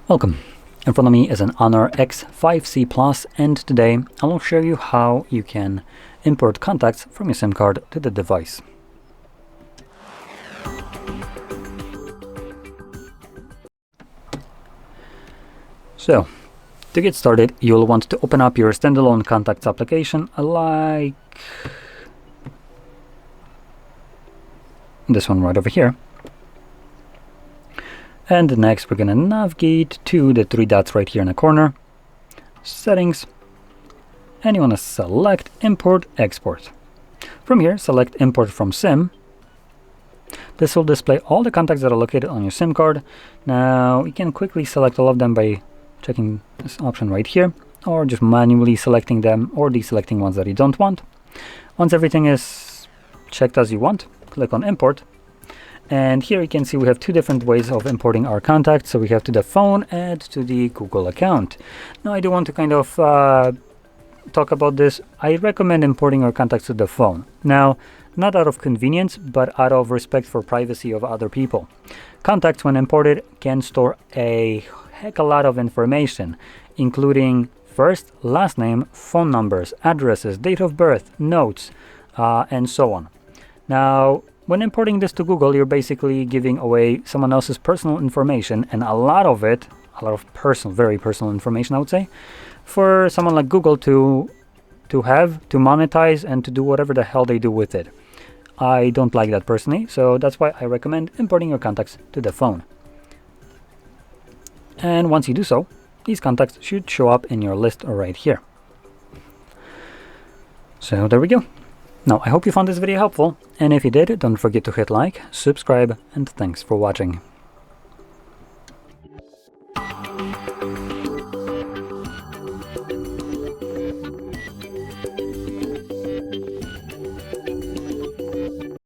Welcome. In front of me is an HONOR X5c Plus, and today I will show you how you can import contacts from your SIM card to the device. So, to get started, you'll want to open up your standalone contacts application like this one right over here. And next we're going to navigate to the three dots right here in the corner, settings, and you want to select import export. From here, select import from SIM. This will display all the contacts that are located on your SIM card. Now you can quickly select all of them by checking this option right here, or just manually selecting them or deselecting ones that you don't want. Once everything is checked as you want, click on import. And here you can see we have two different ways of importing our contacts. So we have to the phone and to the Google account. Now I do want to kind of talk about this. I recommend importing our contacts to the phone. Now, not out of convenience, but out of respect for privacy of other people. Contacts, when imported, can store a heck a lot of information, including first, last name, phone numbers, addresses, date of birth, notes, and so on. Now, when importing this to Google, you're basically giving away someone else's personal information, and a lot of personal, very personal information, I would say, for someone like Google to monetize and to do whatever the hell they do with it. I don't like that personally, so that's why I recommend importing your contacts to the phone. And once you do so, these contacts should show up in your list right here. So there we go. Now, I hope you found this video helpful, and if you did, don't forget to hit like, subscribe, and thanks for watching.